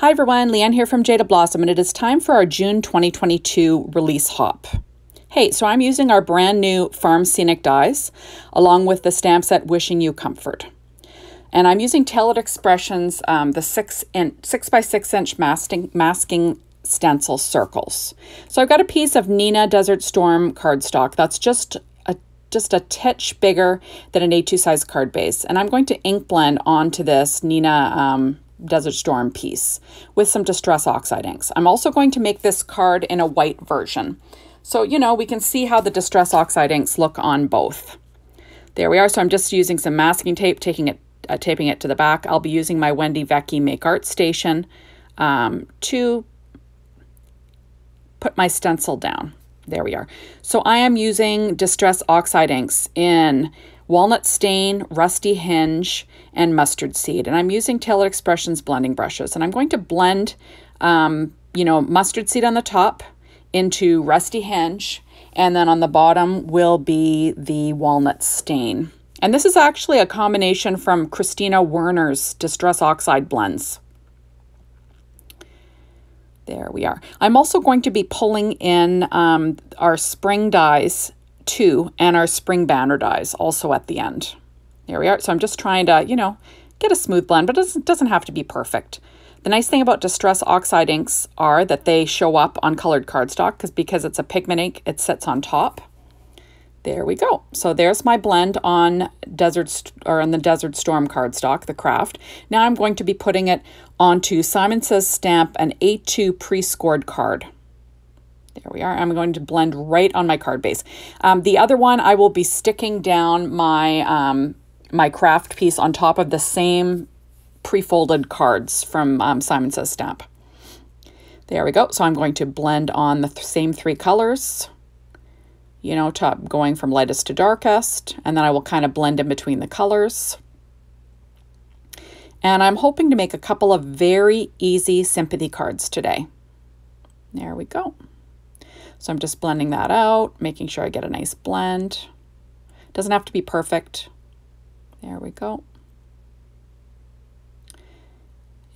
Hi everyone, Leanne here from Jaded Blossom, and it is time for our June 2022 release hop. Hey, so I'm using our brand new Farm Scenic dies, along with the stamp set Wishing You Comfort. And I'm using Tailored Expressions, the 6x6 inch masking stencil circles. So I've got a piece of Nina Desert Storm cardstock that's just a titch bigger than an A2 size card base. And I'm going to ink blend onto this Nina Desert Storm piece with some Distress Oxide inks. I'm also going to make this card in a white version. So, you know, we can see how the Distress Oxide inks look on both. There we are. So I'm just using some masking tape, taping it to the back. I'll be using my Wendy Vecchi Make Art Station to put my stencil down. There we are. So I am using Distress Oxide inks in Walnut Stain, Rusty Hinge, and Mustard Seed. And I'm using Tailored Expressions blending brushes. And I'm going to blend, Mustard Seed on the top into Rusty Hinge. And then on the bottom will be the Walnut Stain. And this is actually a combination from Christina Werner's Distress Oxide blends. There we are. I'm also going to be pulling in our spring dies too, and our spring banner dies also at the end. There we are. So I'm just trying to, get a smooth blend, but it doesn't have to be perfect. The nice thing about Distress Oxide inks are that they show up on colored cardstock because it's a pigment ink, it sits on top. There we go. So there's my blend on the Desert Storm cardstock, the craft. Now I'm going to be putting it onto Simon Says Stamp, an A2 pre-scored card. There we are. I'm going to blend right on my card base. The other one, I will be sticking down my my craft piece on top of the same pre-folded cards from Simon Says Stamp. There we go. So I'm going to blend on the same three colors, going from lightest to darkest, and then I will kind of blend in between the colors. And I'm hoping to make a couple of very easy sympathy cards today. There we go. So I'm just blending that out, making sure I get a nice blend. Doesn't have to be perfect. There we go.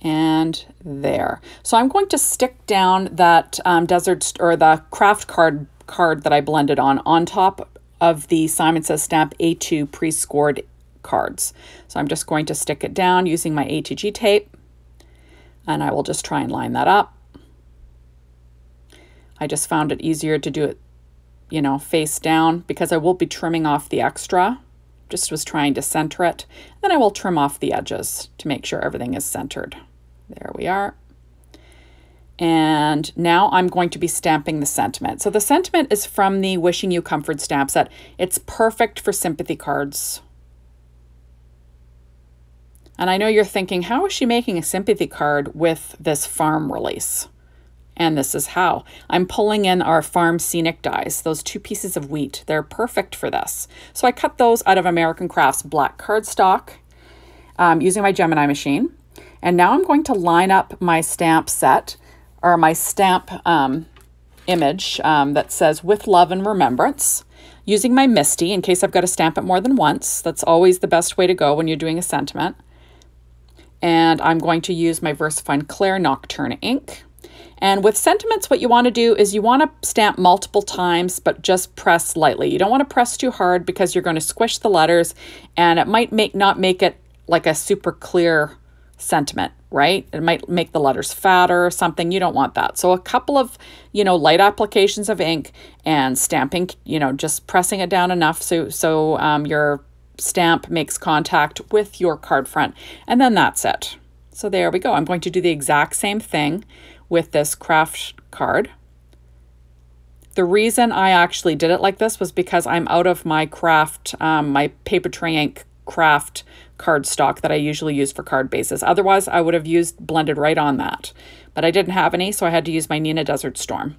And there. So I'm going to stick down that the craft card that I blended on top of the Simon Says Stamp A2 pre-scored cards. So I'm just going to stick it down using my ATG tape, and I will just try and line that up. I just found it easier to do it, face down, because I will be trimming off the extra. Just was trying to center it. Then I will trim off the edges to make sure everything is centered. There we are. And now I'm going to be stamping the sentiment. So the sentiment is from the Wishing You Comfort stamp set. It's perfect for sympathy cards. And I know you're thinking, how is she making a sympathy card with this farm release? And this is how. I'm pulling in our Farm Scenic dies, those 2 pieces of wheat. They're perfect for this. So I cut those out of American Crafts black cardstock using my Gemini machine. And now I'm going to line up my stamp set, or my stamp image that says With Love and Remembrance, using my Misty in case I've got to stamp it more than once. That's always the best way to go when you're doing a sentiment. And I'm going to use my VersaFine Claire Nocturne ink. And with sentiments, what you want to do is you want to stamp multiple times, but just press lightly. You don't want to press too hard because you're going to squish the letters, and it might not make it like a super clear sentiment, right? It might make the letters fatter or something. You don't want that. So a couple of, light applications of ink and stamping, just pressing it down enough so your stamp makes contact with your card front, and then that's it. So there we go. I'm going to do the exact same thing with this craft card. The reason I actually did it like this was because I'm out of my craft, my paper tray ink craft cardstock that I usually use for card bases. Otherwise, I would have blended right on that. But I didn't have any, so I had to use my Nina Desert Storm.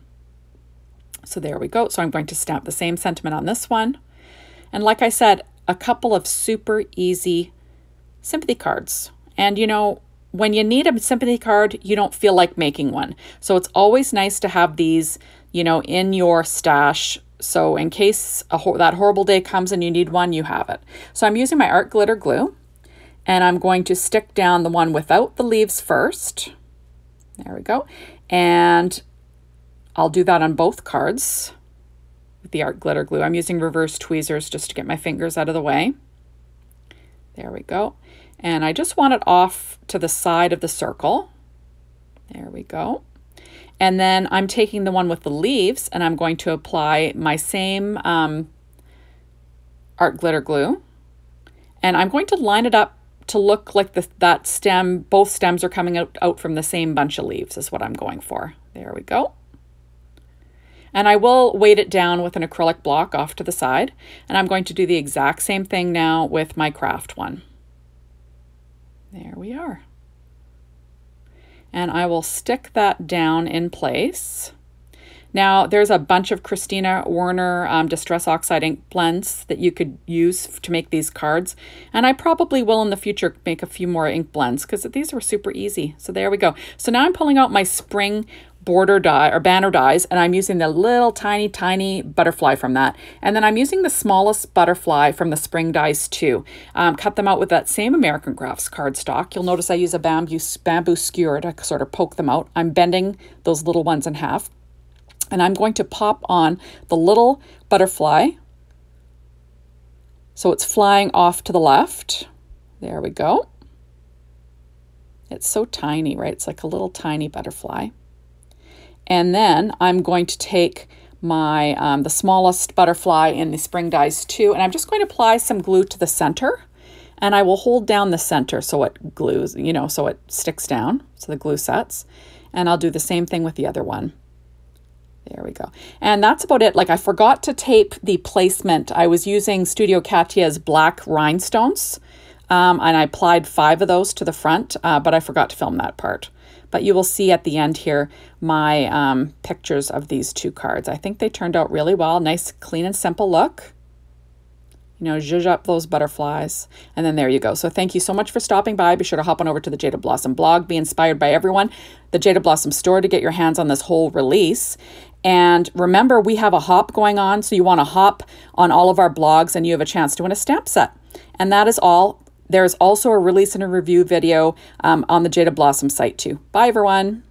So there we go. So I'm going to stamp the same sentiment on this one. And like I said, a couple of super easy sympathy cards. And when you need a sympathy card, you don't feel like making one. So it's always nice to have these, in your stash. So in case that horrible day comes and you need one, you have it. So I'm using my Art Glitter Glue, and I'm going to stick down the one without the leaves first. There we go. And I'll do that on both cards with the art glitter glue. I'm using reverse tweezers just to get my fingers out of the way. There we go. And I just want it off to the side of the circle. There we go. And then I'm taking the one with the leaves and I'm going to apply my same art glitter glue. And I'm going to line it up to look like that stem, both stems are coming out from the same bunch of leaves is what I'm going for. There we go. And I will weight it down with an acrylic block off to the side. And I'm going to do the exact same thing now with my craft one. There we are. And I will stick that down in place. Now, there's a bunch of Christina Werner Distress Oxide ink blends that you could use to make these cards. And I probably will in the future make a few more ink blends because these were super easy. So there we go. So now I'm pulling out my spring border die or banner dies, and I'm using the little tiny butterfly from that. And then I'm using the smallest butterfly from the spring dies too. Cut them out with that same American Crafts cardstock. You'll notice I use a bamboo skewer to sort of poke them out. I'm bending those little ones in half. And I'm going to pop on the little butterfly. So it's flying off to the left. There we go. It's so tiny, right? It's like a little tiny butterfly. And then I'm going to take my the smallest butterfly in the spring dies too, and I'm just going to apply some glue to the center, and I will hold down the center so it glues, you know, so it sticks down, so the glue sets. And I'll do the same thing with the other one. There we go. And that's about it. Like, I forgot to tape the placement. I was using Studio Katya's black rhinestones, and I applied 5 of those to the front, but I forgot to film that part. But you will see at the end here my pictures of these 2 cards. I think they turned out really well. Nice, clean and simple look. You know, zhuzh up those butterflies. And then there you go. So thank you so much for stopping by. Be sure to hop on over to the Jaded Blossom blog. Be inspired by everyone. The Jaded Blossom store to get your hands on this whole release. And remember, we have a hop going on. So you want to hop on all of our blogs and you have a chance to win a stamp set. And that is all. There's also a release and a review video on the Jaded Blossom site too. Bye, everyone.